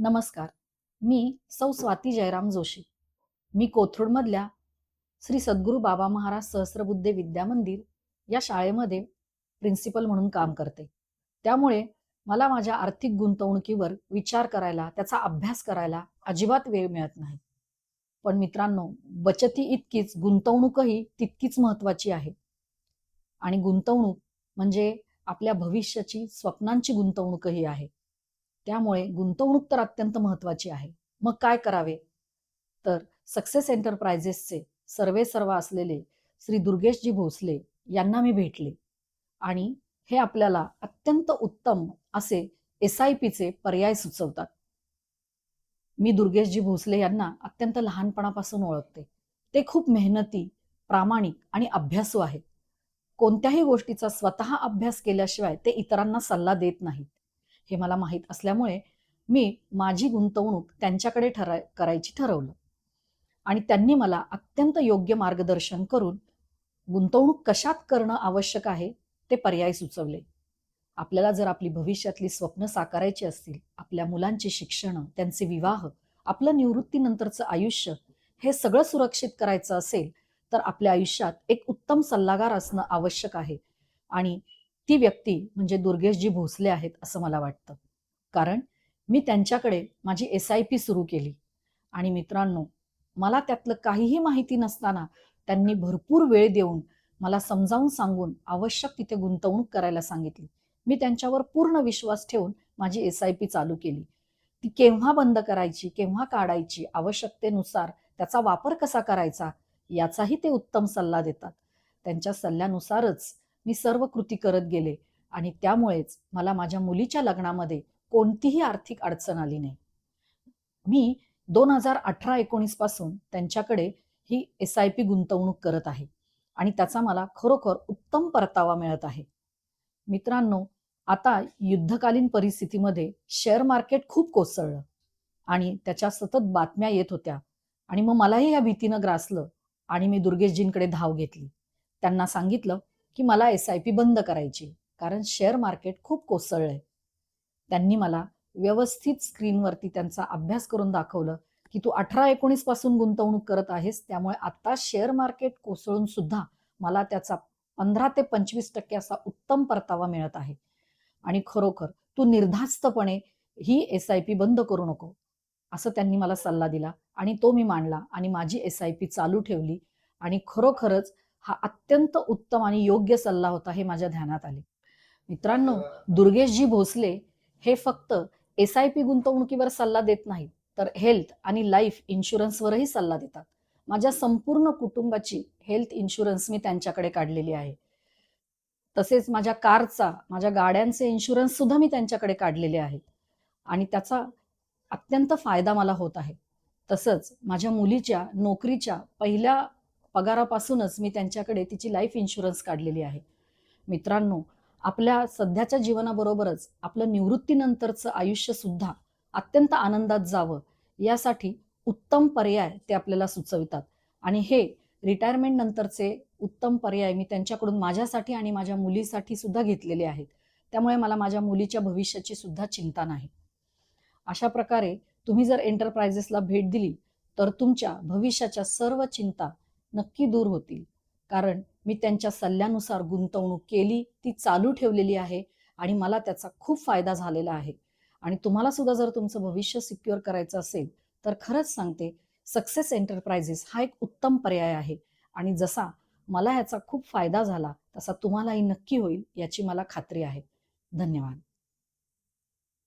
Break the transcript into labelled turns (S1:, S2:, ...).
S1: नमस्कार. मी सौ स्वाती जयराम जोशी. मी कोथरूडमधल्या श्री सद्गुरू बाबा महाराज सहस्त्रबुद्धे विद्या मंदिर या शाळेमध्ये प्रिन्सिपल म्हणून काम करते. त्यामुळे मला माझ्या आर्थिक गुंतवणुकीवर विचार करायला, त्याचा अभ्यास करायला अजिबात वेळ मिळत नाही. पण मित्रांनो, बचती इतकीच गुंतवणूकही तितकीच महत्त्वाची आहे. आणि गुंतवणूक म्हणजे आपल्या भविष्याची, स्वप्नांची गुंतवणूकही आहे. त्यामुळे गुंतवणूक तर अत्यंत महत्त्वाची आहे. मग काय करावे? तर सक्सेस एंटरप्राइजेसचे सर्वेसर्वा असलेले श्री दुर्गेशजी भोसले यांना मी भेटले आणि हे आपल्याला अत्यंत उत्तम असे SIPचे पर्याय सुचवतात. मी दुर्गेशजी भोसले यांना अत्यंत लहानपणापासून ओळखते. ते खूप मेहनती, प्रामाणिक आणि अभ्यासू आहेत. कोणत्याही गोष्टीचा स्वतः अभ्यास केल्याशिवाय ते इतरांना सल्ला देत नाहीत. हे मला माहीत असल्यामुळे मी माझी गुंतवणूक त्यांच्याकडे करायची ठरवलं आणि त्यांनी मला अत्यंत योग्य मार्गदर्शन करून गुंतवणूक कशात करणं आवश्यक आहे ते पर्याय सुचवले. आपल्याला जर आपली भविष्यातली स्वप्न साकारायची असतील, आपल्या मुलांची शिक्षण, त्यांचे विवाह, आपलं निवृत्तीनंतरचं आयुष्य हे सगळं सुरक्षित करायचं असेल, तर आपल्या आयुष्यात एक उत्तम सल्लागार असणं आवश्यक आहे आणि ती व्यक्ती म्हणजे दुर्गेशजी भोसले आहेत असं मला वाटतं. कारण मी त्यांच्याकडे माझी SIP सुरू केली आणि मित्रांनो, मला त्यातलं काहीही माहिती नसताना त्यांनी भरपूर वेळ देऊन मला समजावून सांगून आवश्यक तिथे गुंतवणूक करायला सांगितली. मी त्यांच्यावर पूर्ण विश्वास ठेवून माझी SIP चालू केली. ती केव्हा बंद करायची, केव्हा काढायची, आवश्यकतेनुसार त्याचा वापर कसा करायचा याचाही ते उत्तम सल्ला देतात. त्यांच्या सल्ल्यानुसारच मी सर्व कृती करत गेले आणि त्यामुळेच मला माझ्या मुलीच्या लग्नामध्ये कोणतीही आर्थिक अडचण आली नाही. मी 2018-19 पासून त्यांच्याकडे ही SIP गुंतवणूक करत आहे आणि त्याचा मला खरोखर उत्तम परतावा मिळत आहे. मित्रांनो, आता युद्धकालीन परिस्थितीमध्ये शेअर मार्केट खूप कोसळलं आणि त्याच्या सतत बातम्या येत होत्या आणि मग मलाही या भीतीनं ग्रासलं आणि मी दुर्गेशजींकडे धाव घेतली. त्यांना सांगितलं की मला SIP बंद करायची कारण शेअर मार्केट खूप कोसळलंय. त्यांनी मला व्यवस्थित स्क्रीनवरती त्यांचा अभ्यास करून दाखवलं की तू 18-19 पासून गुंतवणूक करत आहेस, त्यामुळे आता शेअर मार्केट कोसळून सुद्धा मला त्याचा 15 ते 25% असा उत्तम परतावा मिळत आहे आणि खरोखर तू निर्धास्तपणे ही SIP बंद करू नको असं त्यांनी मला सल्ला दिला आणि तो मी मांडला आणि माझी SIP चालू ठेवली आणि खरोखरच हा अत्यंत उत्तम आणि योग्य सल्ला होता हे माझ्या ध्यानात आले. मित्रांनो, दुर्गेशजी भोसले हे फक्त SIP गुंतवणुकीवर सल्ला देत नाहीत, तर हेल्थ आणि लाईफ इन्शुरन्सवरही सल्ला देतात. माझ्या संपूर्ण कुटुंबाची हेल्थ इन्शुरन्स मी त्यांच्याकडे काढलेली आहे. तसेच माझ्या कारचा, माझ्या गाड्यांचे इन्शुरन्स सुद्धा मी त्यांच्याकडे काढलेले आहेत आणि त्याचा अत्यंत फायदा मला होत आहे. तसंच माझ्या मुलीच्या नोकरीच्या पहिल्या पगारापासूनच मी त्यांच्याकडे तिची लाईफ इन्शुरन्स काढलेली आहे. मित्रांनो, आपल्या सध्याच्या जीवनाबरोबरच आपलं निवृत्तीनंतरचं आयुष्य सुद्धा अत्यंत आनंदात जावं यासाठी उत्तम पर्याय ते आपल्याला सुचवितात आणि हे रिटायरमेंट नंतरचे उत्तम पर्याय मी त्यांच्याकडून माझ्यासाठी आणि माझ्या मुलीसाठी सुद्धा घेतलेले आहेत. त्यामुळे मला माझ्या मुलीच्या भविष्याची सुद्धा चिंता नाही. अशा प्रकारे तुम्ही जर एंटरप्राइजेसला भेट दिली तर तुमच्या भविष्याच्या सर्व चिंता नक्की दूर होतील. कारण मी त्यांच्या सल्ल्यानुसार गुंतवणूक केली, ती चालू ठेवलेली आहे आणि मला त्याचा खूप फायदा झालेला आहे. आणि तुम्हाला सुद्धा जर तुमचं भविष्य सिक्युअर करायचं असेल तर खरंच सांगते, सक्सेस एंटरप्राइजेस हा एक उत्तम पर्याय आहे आणि जसा मला ह्याचा खूप फायदा झाला तसा तुम्हालाही नक्की होईल याची मला खात्री आहे. धन्यवाद.